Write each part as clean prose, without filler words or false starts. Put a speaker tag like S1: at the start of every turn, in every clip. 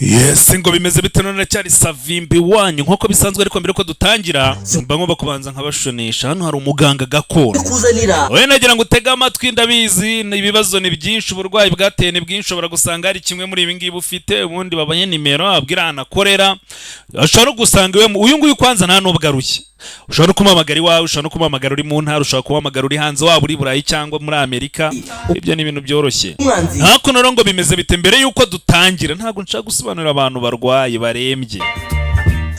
S1: Yes, ngo bimeze bite none cyari savimbi wanyu nkuko bisanzwe, ariko mbere ko dutangira mba ngomba kubanza nkabashonesha. Hano hari umuganga gakondo we nagira ngo utege amatwi, ndabizi ibibazo ni byinshi, uburwayi bwateye ni bwinshi, ushobora gusanga hari kimwe muri ibi ngibi ufite, ubundi babanye nimero abwira anakorera, ushobora gusanga uyu nguyu kwanza nta nubwo arushye. Ushobora kumamagara iwawe, ushobora kumamagara uri mu ntara, ushobora kumamagara uri hanze, waba uri Burayi cyangwa muri Amerika. Ibyo ni ibintu byoroshye. Hako noro ngo bimeze bite mbere yuko dutangira, ntago nshaka gusobanurira abantu barwaye barembye.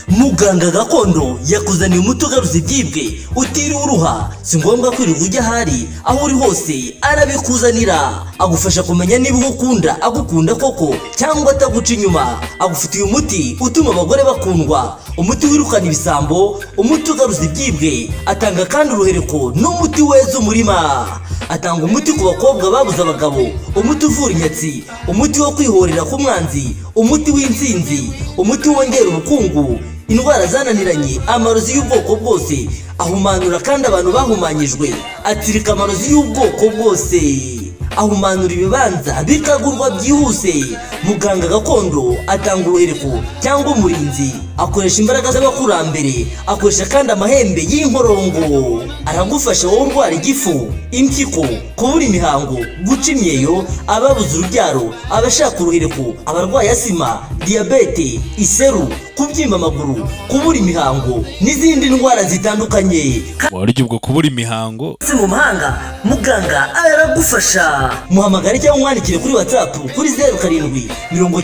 S2: Muganga gakondo yakuzaniye umuti ugaruza ibyibwe utiriwe uruha, si ngombwa kwirirwa ujya ahari, aho uri hose arabikuzanira. Agufasha kumenya niba ukunda agukunda koko cyangwa ataguca inyuma. Agufitiye umuti utuma abagore bakundwa, umuti wirukana ibisambo, umuti ugaruza ibyibwe. Atanga kandi uruhereko n'umuti weza umurima. Atanga umuti ku bakobwa babuze abagabo, umuti uvura inyatsi, umuti wo kwihorera ku mwanzi, umuti w'insinzi, umuti wongera ubukungu, indwara zananiranye, amarozi y'ubwoko bwose. Ahumanura kandi abantu bahumanyijwe, atsirika amarozi y'ubwoko bwose. Ahumanura ibibanza bikagurwa byihuse. Muganga gakondo atanga uruhereko cyangwa umurinzi, akoresha imbaraga z'abakurambere, akoresha kandi amahembe y'inkorongo. Aragufasha wowe urwara igifu, impyiko, kubura imihango, guca imyeyo, ababuze urubyaro, abashaka uruhereko, abarwaye asima, diyabete, iseru, kubyimba amaguru, kubura imihango n'izindi ndwara zitandukanye.
S1: Waryo ubwo kubura imihango
S2: Si mu mahanga, muganga aragufasha. Muhamagare cyangwa umwandikire kuri WhatsApp kuri 0792 41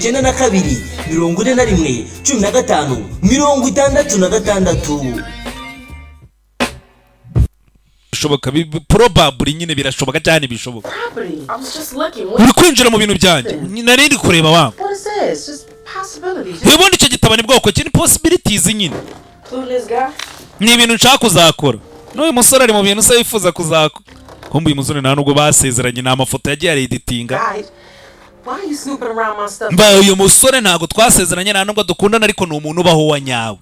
S2: 15 66.
S1: bishoboka, probably nyine birashoboka cyane bishoboka. Uri kwinjira mu bintu byanjye, narindi kureba wangu. Ubundi icyo gitabo ni bwoko ki? Ni possibilities nyine. Ni ibintu nshaka kuzakora. N'uyu musore ari mu bintu se yifuza kuzakora. Kumbe uyu musore nta nubwo basezeranye, na amafoto yagiye editinga. Mba uyu musore ntago twasezeranye, nta nubwo dukundana, ariko ni umuntu ubaho wa nyawe.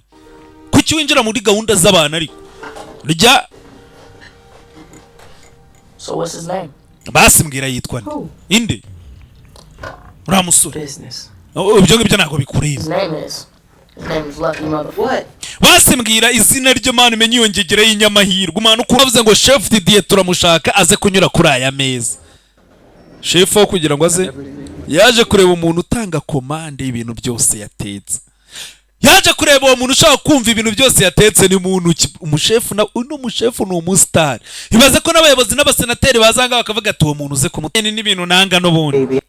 S1: Kuki winjira muri gahunda z'abantu ariko? Rya
S3: So what's his name?
S1: Basimbwira yitwa nde? Inde? Ura musore.
S3: Business.
S1: Ibyo ngibyo ntago bikureba.
S3: His name is Lucky Mother. What?
S1: Basimbwira izina ryo manu menye yongegera y'inyamahirwe. Umwana ukuravuze ngo chef Didier turamushaka aze kunyura kuri aya meza. Chef wo kugira ngo aze yaje kureba umuntu utanga commande y'ibintu byose yatetse. Yaje kureba uwo muntu ushaka kumva ibintu byose yatetse ni muntu umushefu, na uno mushefu ni umustar. Ibaze ko n'abayobozi n'abasenateri bazanga bakavuga ati uwo muntu uze kumuteni n'ibintu nanga n'ubundi.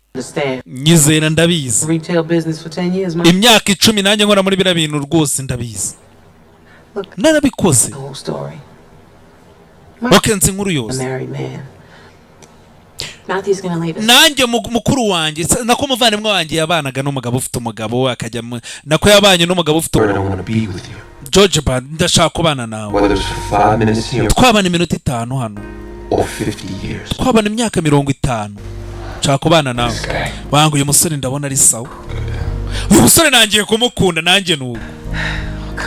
S1: Nyizera ndabizi.
S4: Retail business for 10 years, man.
S1: Imyaka 10 nanjye nkora muri bira bintu rwose ndabizi. Narabikoze. Wakenze inkuru yose. Nanjye mukuru wanjye nako umuvandimwe wanjye yabanaga n'umugabo ufite umugabo, akajya nako yabanye n'umugabo ufite George Band. Ndashaka kubana nawe. Twabana iminota 5 hano, twabana imyaka 50. Nshaka kubana nawe wangu. Uyu musore ndabona ari sawa. Uyu musore nangiye kumukunda nanjye nuko.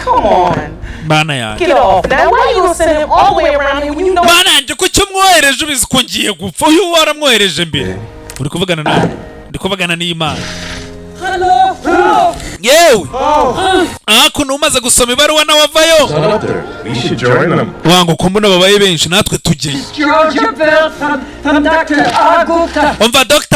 S4: Come on.
S1: Bana yanjye.
S4: Get off. Now why you gonna send him all the way around here when you know?
S1: Bana yanjye ko cyumwohereje ubizi ko ngiye gupfa. Uyu waramwohereje mbere. Uri kuvugana nawe? Ndi kuvugana n'Imana.
S4: Hello.
S1: Yewe. Kuno umaze gusoma ibaruwa na wavayo.
S5: We should join them.
S1: Wangu kumbona babaye benshi natwe tujye.
S4: George Bell from Dr. Agupta.
S1: Umva Dr.